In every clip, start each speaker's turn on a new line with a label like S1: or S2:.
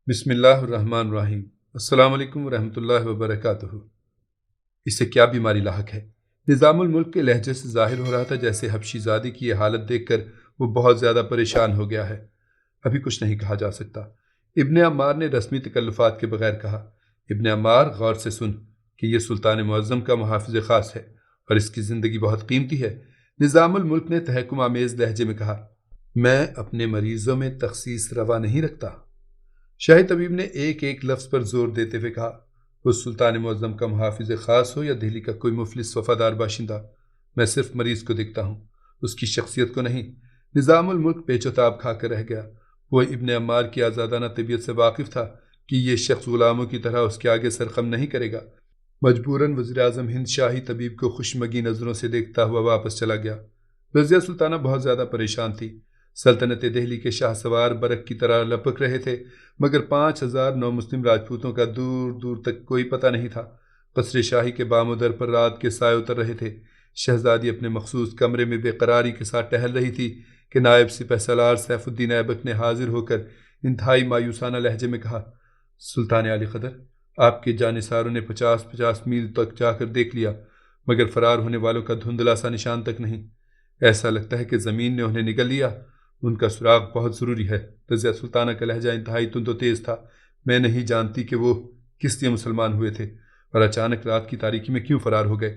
S1: بسم اللہ الرحمن الرحیم۔ السلام علیکم ورحمۃ اللہ وبرکاتہ۔ اسے کیا بیماری لاحق ہے؟ نظام الملک کے لہجے سے ظاہر ہو رہا تھا جیسے حبشی زادی کی یہ حالت دیکھ کر وہ بہت زیادہ پریشان ہو گیا ہے۔ ابھی کچھ نہیں کہا جا سکتا، ابن عمار نے رسمی تکلفات کے بغیر کہا۔ ابن عمار، غور سے سن کہ یہ سلطان معظم کا محافظ خاص ہے اور اس کی زندگی بہت قیمتی ہے۔ نظام الملک نے تحکم آمیز لہجے میں کہا، میں اپنے مریضوں میں تخصیص روا نہیں رکھتا۔ شاہی طبیب نے ایک ایک لفظ پر زور دیتے ہوئے کہا، وہ سلطان معظم کا محافظ خاص ہو یا دہلی کا کوئی مفلس وفادار باشندہ، میں صرف مریض کو دیکھتا ہوں، اس کی شخصیت کو نہیں۔ نظام الملک پیچ و تاب کھا کر رہ گیا۔ وہ ابن عمار کی آزادانہ طبیعت سے واقف تھا کہ یہ شخص غلاموں کی طرح اس کے آگے سرخم نہیں کرے گا۔ مجبوراً وزیر اعظم ہند شاہی طبیب کو خوشمگی نظروں سے دیکھتا ہوا واپس چلا گیا۔ رضیہ سلطانہ بہت زیادہ پریشان تھی۔ سلطنت دہلی کے شاہ سوار برق کی طرح لپک رہے تھے، مگر 5,000 نو مسلم راجپوتوں کا دور دور تک کوئی پتہ نہیں تھا۔ قصر شاہی کے بام و در پر رات کے سائے اتر رہے تھے۔ شہزادی اپنے مخصوص کمرے میں بے قراری کے ساتھ ٹہل رہی تھی کہ نائب سپہ سالار سیف الدین ایبک نے حاضر ہو کر انتہائی مایوسانہ لہجے میں کہا، سلطان علی قدر، آپ کے جانثاروں نے 50 میل تک جا کر دیکھ لیا، مگر فرار ہونے والوں کا دھندلا سا نشان تک نہیں۔ ایسا لگتا ہے کہ زمین نے انہیں نگل لیا۔ ان کا سراغ بہت ضروری ہے۔ رضیہ سلطانہ کا لہجہ انتہائی تند و تیز تھا۔ میں نہیں جانتی کہ وہ کس لیے مسلمان ہوئے تھے اور اچانک رات کی تاریکی میں کیوں فرار ہو گئے۔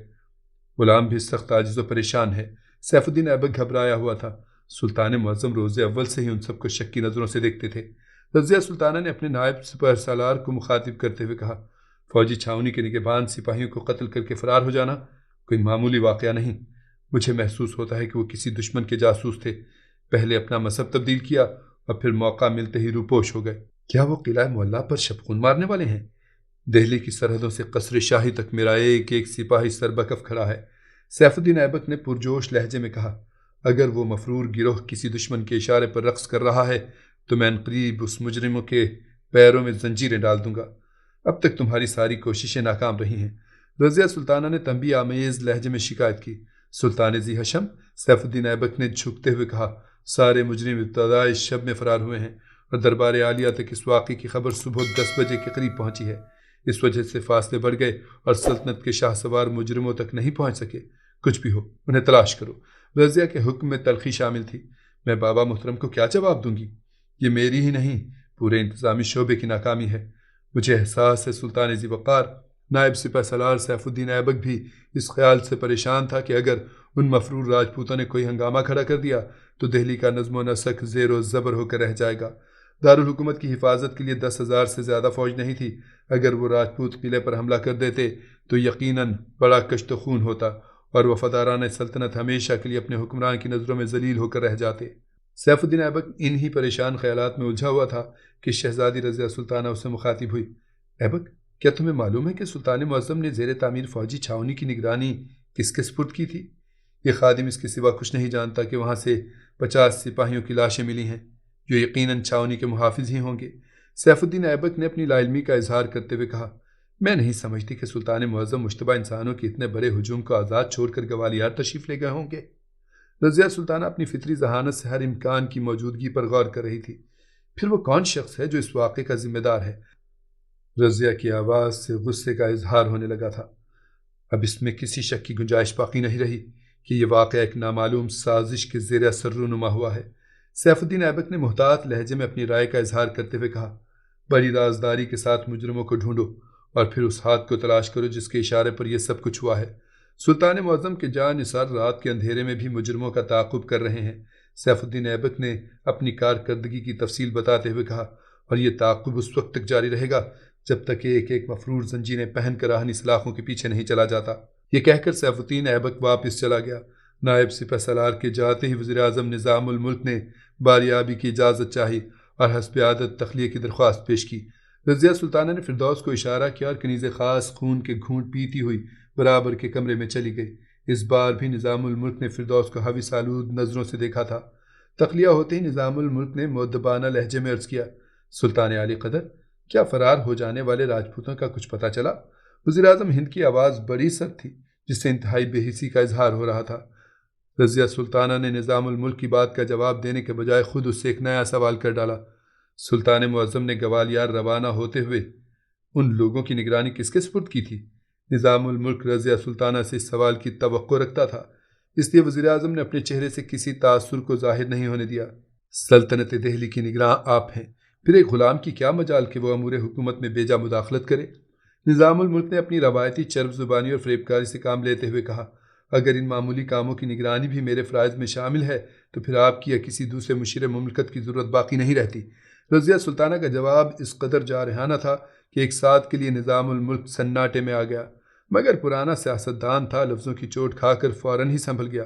S1: غلام بھی سخت عاجز و پریشان ہے۔ سیف الدین ایبک گھبرایا ہوا تھا۔ سلطان معظم روز اول سے ہی ان سب کو شک کی نظروں سے دیکھتے تھے۔ رضیہ سلطانہ نے اپنے نائب سپہ سالار کو مخاطب کرتے ہوئے کہا، فوجی چھاؤنی کے نگہبان سپاہیوں کو قتل کر کے فرار ہو جانا کوئی معمولی واقعہ نہیں۔ مجھے محسوس ہوتا ہے کہ وہ کسی دشمن کے جاسوس تھے۔ پہلے اپنا مذہب تبدیل کیا اور پھر موقع ملتے ہی روپوش ہو گئے۔ کیا وہ قلعہ معلیٰ پر شبخون مارنے والے ہیں؟ دہلی کی سرحدوں سے قصر شاہی تک میرا ایک ایک سپاہی سربکف کھڑا ہے۔ سیف الدین ایبک نے پرجوش لہجے میں کہا، اگر وہ مفرور گروہ کسی دشمن کے اشارے پر رقص کر رہا ہے تو میں عنقریب اس مجرموں کے پیروں میں زنجیریں ڈال دوں گا۔ اب تک تمہاری ساری کوششیں ناکام رہی ہیں۔ رضیہ سلطانہ نے تنبیہ آمیز لہجے میں شکایت کی۔ سلطان ذی حشم، سیف الدین ایبک نے جھکتے ہوئے کہا، سارے مجرم ابتدائی شب میں فرار ہوئے ہیں اور دربار عالیہ تک اس واقعے کی خبر صبح 10 بجے کے قریب پہنچی ہے۔ اس وجہ سے فاصلے بڑھ گئے اور سلطنت کے شاہ سوار مجرموں تک نہیں پہنچ سکے۔ کچھ بھی ہو، انہیں تلاش کرو۔ رضیہ کے حکم میں تلخی شامل تھی۔ میں بابا محترم کو کیا جواب دوں گی؟ یہ میری ہی نہیں، پورے انتظامی شعبے کی ناکامی ہے۔ مجھے احساس ہے سلطان ذی وقار، نائب سپہ سالار سیف الدین ایبک بھی اس خیال سے پریشان تھا کہ اگر ان مفرور راجپوتوں نے کوئی ہنگامہ کھڑا کر دیا تو دہلی کا نظم و نسق زیر و زبر ہو کر رہ جائے گا۔ دارالحکومت کی حفاظت کے لیے 10,000 سے زیادہ فوج نہیں تھی۔ اگر وہ راجپوت قلعے پر حملہ کر دیتے تو یقیناً بڑا کشت و خون ہوتا اور وفاداران سلطنت ہمیشہ کے لیے اپنے حکمران کی نظروں میں ذلیل ہو کر رہ جاتے۔ سیف الدین ایبک انہی پریشان خیالات میں الجھا ہوا تھا کہ شہزادی رضیہ سلطانہ اسے مخاطب ہوئی۔ ایبک، کیا تمہیں معلوم ہے کہ سلطان معظم نے زیر تعمیر فوجی چھاؤنی کی نگرانی کس کے سپرد کی تھی؟ یہ خادم اس کے سوا کچھ نہیں جانتا کہ وہاں سے 50 سپاہیوں کی لاشیں ملی ہیں، جو یقیناً چھاؤنی کے محافظ ہی ہوں گے۔ سیف الدین ایبک نے اپنی لا علمی کا اظہار کرتے ہوئے کہا، میں نہیں سمجھتی کہ سلطان معظم مشتبہ انسانوں کے اتنے بڑے ہجوم کو آزاد چھوڑ کر گوالیار تشریف لے گئے ہوں گے۔ رضیہ سلطانہ اپنی فطری ذہانت سے ہر امکان کی موجودگی پر غور کر رہی تھی۔ پھر وہ کون شخص ہے جو اس واقعے کا ذمہ دار ہے؟ رضیہ کی آواز سے غصے کا اظہار ہونے لگا تھا۔ اب اس میں کسی شک کی گنجائش باقی نہیں رہی کہ یہ واقعہ ایک نامعلوم سازش کے زیر اثر رونما ہوا ہے۔ سیف الدین ایبک نے محتاط لہجے میں اپنی رائے کا اظہار کرتے ہوئے کہا، بڑی رازداری کے ساتھ مجرموں کو ڈھونڈو اور پھر اس ہاتھ کو تلاش کرو جس کے اشارے پر یہ سب کچھ ہوا ہے۔ سلطان معظم کے جانثار رات کے اندھیرے میں بھی مجرموں کا تعاقب کر رہے ہیں۔ سیف الدین ایبک نے اپنی کارکردگی کی تفصیل بتاتے ہوئے کہا، اور یہ تعاقب اس وقت تک جاری رہے گا جب تک کہ ایک ایک مفرور زنجیریں پہن کر راہنی سلاخوں کے پیچھے نہیں چلا جاتا۔ یہ کہہ کر سیف الدین ایبک واپس چلا گیا۔ نائب سپہ سالار کے جاتے ہی وزیر اعظم نظام الملک نے باریابی کی اجازت چاہی اور حسب عادت تخلیہ کی درخواست پیش کی۔ رضیہ سلطانہ نے فردوس کو اشارہ کیا اور کنیز خاص خون کے گھونٹ پیتی ہوئی برابر کے کمرے میں چلی گئی۔ اس بار بھی نظام الملک نے فردوس کو ہوس آلود نظروں سے دیکھا تھا۔ تخلیہ ہوتے ہی نظام الملک نے مؤدبانہ لہجے میں عرض کیا، سلطان علی قدر، کیا فرار ہو جانے والے راجپوتوں کا کچھ پتہ چلا؟ وزیر اعظم ہند کی آواز بڑی سخت تھی جس سے انتہائی بے حسی کا اظہار ہو رہا تھا۔ رضیہ سلطانہ نے نظام الملک کی بات کا جواب دینے کے بجائے خود اس سے ایک نیا سوال کر ڈالا، سلطان معظم نے گوالیار روانہ ہوتے ہوئے ان لوگوں کی نگرانی کس کے سپرد کی تھی؟ نظام الملک رضیہ سلطانہ سے اس سوال کی توقع رکھتا تھا، اس لیے وزیر اعظم نے اپنے چہرے سے کسی تاثر کو ظاہر نہیں ہونے دیا۔ سلطنت دہلی کی نگراں آپ ہیں، پھر ایک غلام کی کیا مجال کہ وہ امور حکومت میں بیجا مداخلت کرے؟ نظام الملک نے اپنی روایتی چرب زبانی اور فریب کاری سے کام لیتے ہوئے کہا، اگر ان معمولی کاموں کی نگرانی بھی میرے فرائض میں شامل ہے تو پھر آپ کی یا کسی دوسرے مشیر مملکت کی ضرورت باقی نہیں رہتی۔ رضیہ سلطانہ کا جواب اس قدر جارحانہ تھا کہ ایک ساتھ کے لیے نظام الملک سناٹے میں آ گیا، مگر پرانا سیاستدان تھا، لفظوں کی چوٹ کھا کر فوراً ہی سنبھل گیا۔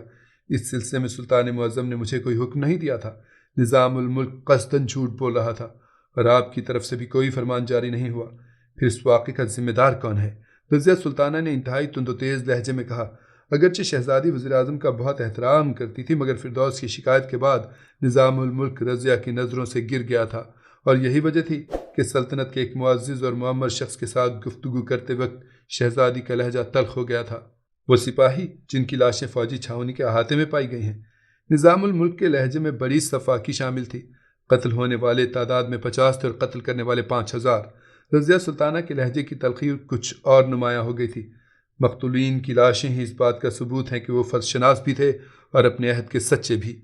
S1: اس سلسلے میں سلطان معظم نے مجھے کوئی حکم نہیں دیا تھا، نظام الملک قصداً جھوٹ بول رہا تھا اور آپ کی طرف سے بھی کوئی فرمان جاری نہیں ہوا، پھر اس واقعے کا ذمہ دار کون ہے؟ رضیہ سلطانہ نے انتہائی تند و تیز لہجے میں کہا، اگرچہ شہزادی وزیر اعظم کا بہت احترام کرتی تھی مگر فردوس کی شکایت کے بعد نظام الملک رضیہ کی نظروں سے گر گیا تھا، اور یہی وجہ تھی کہ سلطنت کے ایک معزز اور معمر شخص کے ساتھ گفتگو کرتے وقت شہزادی کا لہجہ تلخ ہو گیا تھا۔ وہ سپاہی جن کی لاشیں فوجی چھاؤنی کے احاطے میں پائی گئی ہیں۔ نظام الملک کے لہجے میں بڑی صفاکی شامل تھی، قتل ہونے والے تعداد میں 50 تھے اور قتل کرنے والے 5000۔ رضیہ سلطانہ کے لہجے کی تلخی کچھ اور نمایاں ہو گئی تھی۔ مقتولین کی لاشیں ہی اس بات کا ثبوت ہیں کہ وہ فرض شناس بھی تھے اور اپنے عہد کے سچے بھی۔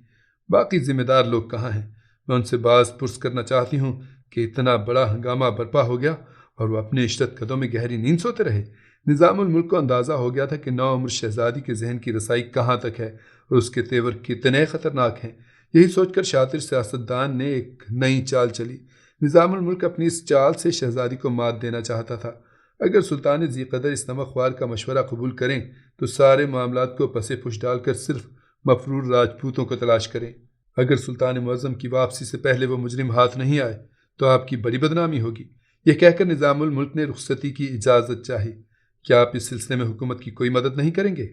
S1: باقی ذمہ دار لوگ کہاں ہیں؟ میں ان سے باز پرس کرنا چاہتی ہوں کہ اتنا بڑا ہنگامہ برپا ہو گیا اور وہ اپنے عشرت قدوں میں گہری نیند سوتے رہے۔ نظام الملک کو اندازہ ہو گیا تھا کہ نوعمر شہزادی کے ذہن کی رسائی کہاں تک ہے اور اس کے تیور کتنے خطرناک ہیں۔ یہی سوچ کر شاطر سیاستدان نے ایک نئی چال چلی۔ نظام الملک اپنی اس چال سے شہزادی کو مات دینا چاہتا تھا۔ اگر سلطان ذی قدر اس نمک خوار کا مشورہ قبول کریں تو سارے معاملات کو پس پش ڈال کر صرف مفرور راجپوتوں کو تلاش کریں۔ اگر سلطان معظم کی واپسی سے پہلے وہ مجرم ہاتھ نہیں آئے تو آپ کی بڑی بدنامی ہوگی۔ یہ کہہ کر نظام الملک نے رخصتی کی اجازت چاہی۔ کیا آپ اس سلسلے میں حکومت کی کوئی مدد نہیں کریں گے؟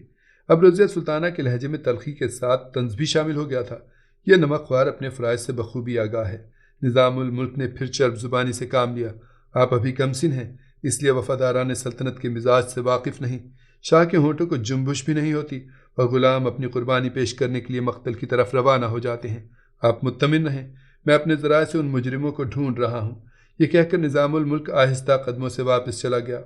S1: اب رضیہ سلطانہ کے لہجے میں تلخی کے ساتھ طنز بھی شامل ہو گیا تھا۔ یہ نمک خوار اپنے فرائض سے بخوبی آگاہ ہے۔ نظام الملک نے پھر چرب زبانی سے کام لیا، آپ ابھی کم سن ہیں، اس لیے وفاداران سلطنت کے مزاج سے واقف نہیں۔ شاہ کے ہونٹوں کو جنبش بھی نہیں ہوتی اور غلام اپنی قربانی پیش کرنے کے لیے مقتل کی طرف روانہ ہو جاتے ہیں۔ آپ مطمئن رہیں، میں اپنے ذرائع سے ان مجرموں کو ڈھونڈ رہا ہوں۔ یہ کہہ کر نظام الملک آہستہ قدموں سے واپس چلا گیا۔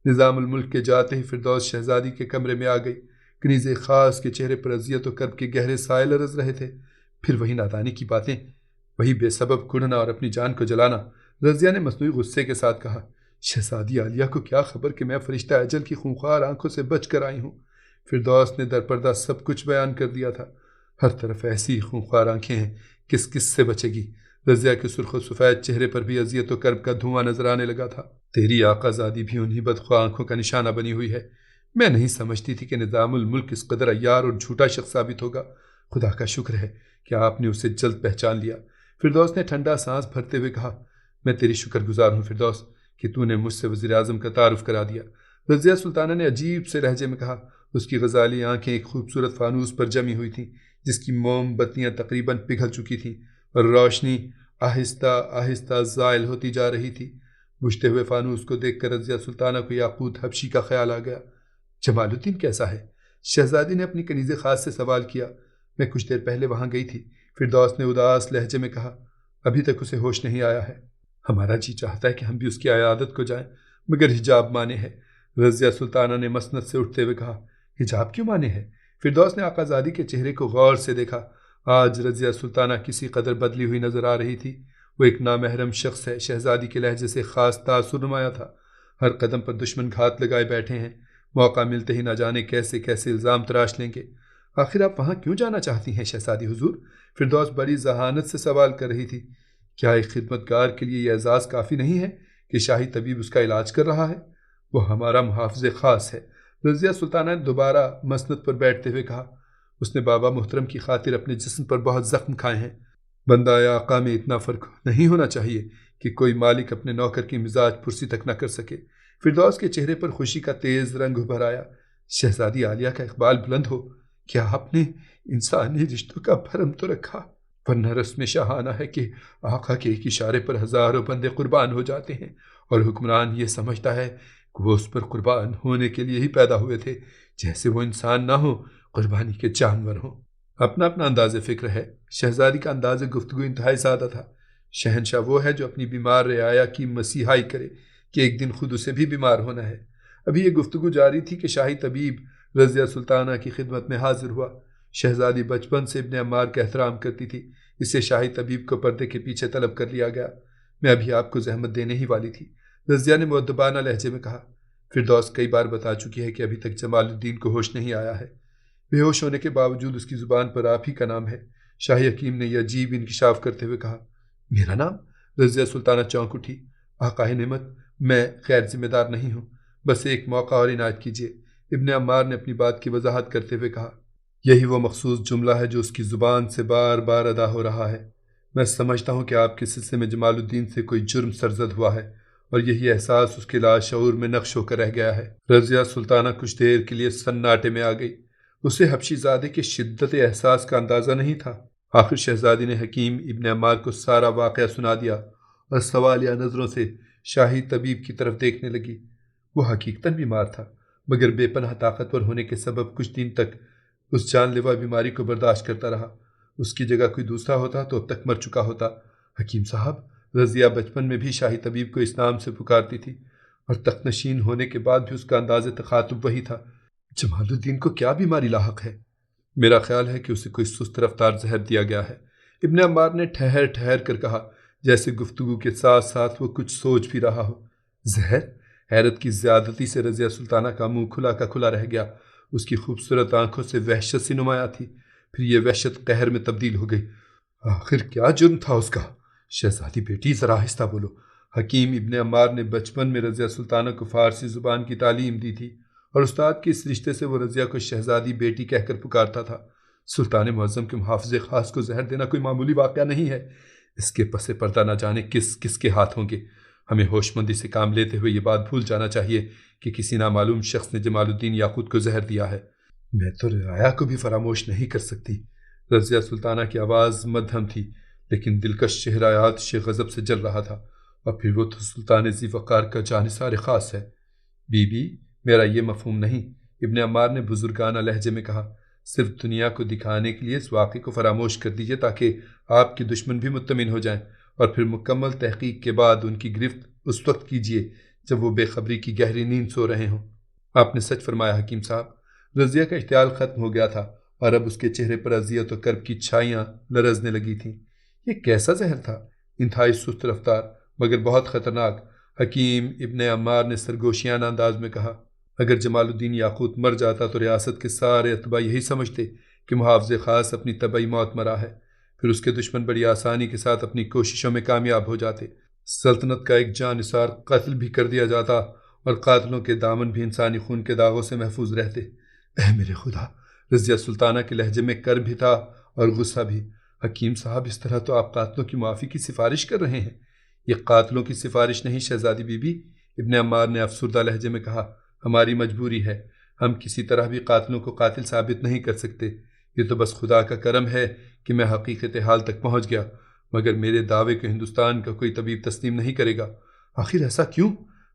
S1: نظام الملک کے جاتے ہی فردوس شہزادی کے کمرے میں آ گئی۔ کنیز خاص کے چہرے پر اذیت و کرب کے گہرے سائے لرز رہے تھے۔ پھر وہی نادانی کی باتیں، وہی بے سبب کڑھنا اور اپنی جان کو جلانا۔ رضیہ نے مصنوعی غصے کے ساتھ کہا، شہزادی عالیہ کو کیا خبر کہ میں فرشتہ اجل کی خونخوار آنکھوں سے بچ کر آئی ہوں؟ فردوس نے در پردہ سب کچھ بیان کر دیا تھا۔ ہر طرف ایسی خونخوار آنکھیں ہیں، کس کس سے بچے گی؟ رضیہ کے سرخ و سفید چہرے پر بھی اذیت و کرب کا دھواں نظر آنے لگا تھا۔ تیری آقا زادی بھی انہی بدخواہ آنکھوں کا نشانہ بنی ہوئی ہے۔ میں نہیں سمجھتی تھی کہ نظام الملک اس قدر عیار اور جھوٹا شخص ثابت ہوگا۔ خدا کا شکر ہے کہ آپ نے اسے جلد پہچان لیا۔ فردوس نے ٹھنڈا سانس بھرتے ہوئے کہا، میں تیری شکر گزار ہوں فردوس کہ تو نے مجھ سے وزیر اعظم کا تعارف کرا دیا۔ رضیہ سلطانہ نے عجیب سے لہجے میں کہا۔ اس کی غزالی آنکھیں ایک خوبصورت فانوس پر جمی ہوئی تھیں جس کی موم بتیاں تقریباً پگھل چکی تھیں اور روشنی آہستہ آہستہ زائل ہوتی جا رہی تھی۔ بجھتے ہوئے فانوس کو دیکھ کر رضیہ سلطانہ کو یاقوت حبشی کا خیال آ گیا۔ جمال الدین کیسا ہے؟ شہزادی نے اپنی کنیز خاص سے سوال کیا۔ میں کچھ دیر پہلے وہاں گئی تھی، فردوس نے اداس لہجے میں کہا، ابھی تک اسے ہوش نہیں آیا ہے۔ ہمارا جی چاہتا ہے کہ ہم بھی اس کی عیادت کو جائیں مگر حجاب مانے ہے۔ رضیہ سلطانہ نے مسند سے اٹھتے ہوئے کہا، حجاب کیوں مانے ہے؟ فردوس نے آقا زادی کے چہرے کو غور سے دیکھا۔ آج رضیہ سلطانہ کسی قدر بدلی ہوئی نظر آ رہی تھی۔ وہ ایک نامحرم شخص ہے۔ شہزادی کے لہجے سے خاص تاثر نمایاں تھا۔ ہر قدم پر دشمن گھات لگائے بیٹھے ہیں، موقع ملتے ہی نہ جانے کیسے کیسے الزام تراش لیں گے۔ آخر آپ وہاں کیوں جانا چاہتی ہیں شہزادی حضور؟ فردوس بڑی ذہانت سے سوال کر رہی تھی۔ کیا ایک خدمتگار کے لیے یہ اعزاز کافی نہیں ہے کہ شاہی طبیب اس کا علاج کر رہا ہے؟ وہ ہمارا محافظ خاص ہے۔ رضیہ سلطانہ نے دوبارہ مسند پر بیٹھتے ہوئے کہا، اس نے بابا محترم کی خاطر اپنے جسم پر بہت زخم کھائے ہیں۔ بندہ آقا میں اتنا فرق نہیں ہونا چاہیے کہ کوئی مالک اپنے نوکر کی مزاج پرسی تک نہ کر سکے۔ فردوس کے چہرے پر خوشی کا تیز رنگ ابھر آیا۔ شہزادی عالیہ کا اقبال بلند ہو، کیا آپ نے انسانی رشتوں کا بھرم تو رکھا؟ ورنہ رسم شاہانہ ہے کہ آقا کے ایک اشارے پر ہزاروں بندے قربان ہو جاتے ہیں اور حکمران یہ سمجھتا ہے کہ وہ اس پر قربان ہونے کے لیے ہی پیدا ہوئے تھے، جیسے وہ انسان نہ ہو، قربانی کے جانور ہوں۔ اپنا اپنا انداز فکر ہے۔ شہزادی کا انداز گفتگو انتہائی سادہ تھا۔ شہنشاہ وہ ہے جو اپنی بیمار رعایا کی مسیحائی کرے کہ ایک دن خود اسے بھی بیمار ہونا ہے۔ ابھی یہ گفتگو جاری تھی کہ شاہی طبیب رضیہ سلطانہ کی خدمت میں حاضر ہوا۔ شہزادی بچپن سے ابن عمار کا احترام کرتی تھی، اسے شاہی طبیب کو پردے کے پیچھے طلب کر لیا گیا۔ میں ابھی آپ کو زحمت دینے ہی والی تھی، رضیہ نے مؤدبانہ لہجے میں کہا۔ فردوس کئی بار بتا چکی ہے کہ ابھی تک جمال الدین کو ہوش نہیں آیا ہے۔ بے ہوش ہونے کے باوجود اس کی زبان پر آپ ہی کا نام ہے۔ شاہی حکیم نے یہ عجیب انکشاف کرتے ہوئے کہا۔ میرا نام؟ رضیہ سلطانہ چونک اٹھی۔ آقا نعمت، میں خیر ذمہ دار نہیں ہوں، بس ایک موقع اور عنایت کیجیے۔ ابن عمار نے اپنی بات کی وضاحت کرتے ہوئے کہا۔ یہی وہ مخصوص جملہ ہے جو اس کی زبان سے بار بار ادا ہو رہا ہے۔ میں سمجھتا ہوں کہ آپ کے سلسلے میں جمال الدین سے کوئی جرم سرزد ہوا ہے، اور یہی احساس اس کے لاشعور میں نقش ہو کر رہ گیا ہے۔ رضیہ سلطانہ کچھ دیر کے لیے سناٹے میں آ گئی۔ اسے حبشی زادے کے شدت احساس کا اندازہ نہیں تھا۔ آخر شہزادی نے حکیم ابن عمار کو سارا واقعہ سنا دیا اور سوالیہ نظروں سے شاہی طبیب کی طرف دیکھنے لگی۔ وہ حقیقتاً بیمار تھا، مگر بے پناہ طاقتور ہونے کے سبب کچھ دن تک اس جان لیوا بیماری کو برداشت کرتا رہا۔ اس کی جگہ کوئی دوسرا ہوتا تو اب تک مر چکا ہوتا۔ حکیم صاحب، رضیہ بچپن میں بھی شاہی طبیب کو اس نام سے پکارتی تھی، اور تخت نشین ہونے کے بعد بھی اس کا انداز تخاطب وہی تھا۔ جمال الدین کو کیا بیماری لاحق ہے؟ میرا خیال ہے کہ اسے کوئی سست رفتار زہر دیا گیا ہے، ابن عمار نے ٹھہر ٹھہر کر کہا، جیسے گفتگو کے ساتھ ساتھ وہ کچھ سوچ بھی رہا ہو۔ زہر؟ حیرت کی زیادتی سے رضیہ سلطانہ کا منہ کھلا کا کھلا رہ گیا۔ اس کی خوبصورت آنکھوں سے وحشت سی نمایاں تھی، پھر یہ وحشت قہر میں تبدیل ہو گئی۔ آخر کیا جرم تھا اس کا؟ شہزادی بیٹی، ذرا آہستہ بولو۔ حکیم ابن عمار نے بچپن میں رضیہ سلطانہ کو فارسی زبان کی تعلیم دی تھی، اور استاد کے اس رشتے سے وہ رضیہ کو شہزادی بیٹی کہہ کر پکارتا تھا۔ سلطان معظم کے محافظ خاص کو زہر دینا کوئی معمولی واقعہ نہیں ہے۔ اس کے پس پردہ نہ جانے کس کس کے ہاتھ ہوں گے۔ ہمیں ہوش مندی سے کام لیتے ہوئے یہ بات بھول جانا چاہیے کہ کسی نامعلوم شخص نے جمال الدین یاقوت کو زہر دیا ہے۔ میں تو رعایا کو بھی فراموش نہیں کر سکتی۔ رضیہ سلطانہ کی آواز مدھم تھی، لیکن دلکش چہرہ آتش غضب سے جل رہا تھا، اور پھر وہ تو سلطان ذی وقار کا جانثار خاص ہے۔ بی بی، میرا یہ مفہوم نہیں، ابن عمار نے بزرگانہ لہجے میں کہا۔ صرف دنیا کو دکھانے کے لیے اس واقعے کو فراموش کر دیجیے تاکہ آپ کے دشمن بھی مطمئن ہو جائیں، اور پھر مکمل تحقیق کے بعد ان کی گرفت اس وقت کیجیے جب وہ بے خبری کی گہری نیند سو رہے ہوں۔ آپ نے سچ فرمایا حکیم صاحب۔ رضیہ کا اشتعال ختم ہو گیا تھا، اور اب اس کے چہرے پر اذیت و کرب کی چھائیاں لرزنے لگی تھیں۔ یہ کیسا زہر تھا؟ انتہائی سست رفتار مگر بہت خطرناک، حکیم ابن عمار نے سرگوشیانہ انداز میں کہا۔ اگر جمال الدین یاقوت مر جاتا تو ریاست کے سارے اتباع یہی سمجھتے کہ محافظ خاص اپنی طبعی موت مرا ہے، پھر اس کے دشمن بڑی آسانی کے ساتھ اپنی کوششوں میں کامیاب ہو جاتے، سلطنت کا ایک جانثار قتل بھی کر دیا جاتا، اور قاتلوں کے دامن بھی انسانی خون کے داغوں سے محفوظ رہتے۔ اے میرے خدا! رضیہ سلطانہ کے لہجے میں کر بھی تھا اور غصہ بھی۔ حکیم صاحب، اس طرح تو آپ قاتلوں کی معافی کی سفارش کر رہے ہیں۔ یہ قاتلوں کی سفارش نہیں شہزادی بی بی، ابن عمار نے افسردہ لہجے میں کہا۔ ہماری مجبوری ہے، ہم کسی طرح بھی قاتلوں کو قاتل ثابت نہیں کر سکتے۔ یہ تو بس خدا کا کرم ہے کہ میں حقیقت حال تک پہنچ گیا، مگر میرے دعوے کو ہندوستان کا کوئی طبیب تسلیم نہیں کرے گا۔ آخر ایسا کیوں؟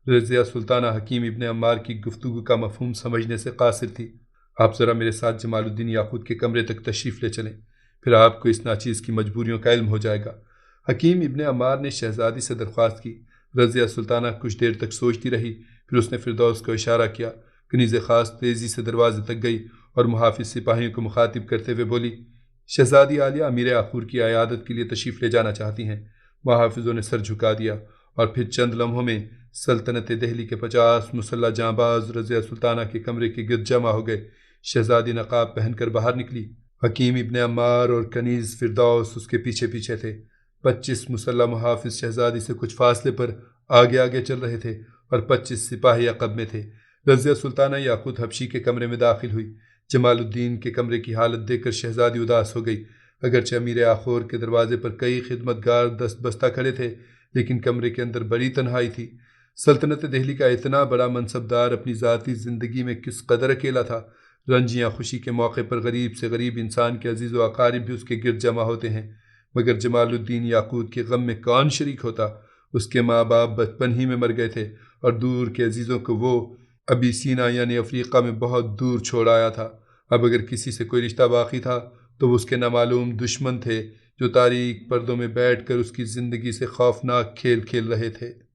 S1: رضیہ سلطانہ حکیم ابن عمار کی گفتگو کا مفہوم سمجھنے سے قاصر تھی۔ آپ ذرا میرے ساتھ جمال الدین یاقوت کے کمرے تک تشریف لے چلیں، پھر آپ کو اس ناچیز کی مجبوریوں کا علم ہو جائے گا۔ حکیم ابن عمار نے شہزادی سے درخواست کی۔ رضیہ سلطانہ کچھ دیر تک سوچتی رہی، پھر اس نے فردوس کو اشارہ کیا۔ کنیز خاص تیزی سے دروازے تک گئی اور محافظ سپاہیوں کو مخاطب کرتے ہوئے بولی، شہزادی عالیہ امیر آخور کی عیادت کے لیے تشریف لے جانا چاہتی ہیں۔ محافظوں نے سر جھکا دیا، اور پھر چند لمحوں میں سلطنت دہلی کے 50 مسلح جانباز رضیہ سلطانہ کے کمرے کے گرد جمع ہو گئے۔ شہزادی نقاب پہن کر باہر نکلی۔ حکیم ابن عمار اور کنیز فردوس اس کے پیچھے پیچھے تھے۔ 25 مسلح محافظ شہزادی سے کچھ فاصلے پر آگے آگے چل رہے تھے، اور 25 سپاہی عقب میں تھے۔ رضیہ سلطانہ یاقوت حبشی کے کمرے میں داخل ہوئی۔ جمال الدین کے کمرے کی حالت دیکھ کر شہزادی اداس ہو گئی۔ اگرچہ امیر آخور کے دروازے پر کئی خدمتگار دست بستہ کھڑے تھے، لیکن کمرے کے اندر بڑی تنہائی تھی۔ سلطنت دہلی کا اتنا بڑا منصبدار اپنی ذاتی زندگی میں کس قدر اکیلا تھا۔ رنج یا خوشی کے موقع پر غریب سے غریب انسان کے عزیز و اقارب بھی اس کے گرد جمع ہوتے ہیں، مگر جمال الدین یاقوت کے غم میں کون شریک ہوتا؟ اس کے ماں باپ بچپن ہی میں مر گئے تھے، اور دور کے عزیزوں کو وہ ابیسینا یعنی افریقہ میں بہت دور چھوڑ آیا تھا۔ اب اگر کسی سے کوئی رشتہ باقی تھا تو وہ اس کے نامعلوم دشمن تھے، جو تاریک پردوں میں بیٹھ کر اس کی زندگی سے خوفناک کھیل کھیل رہے تھے۔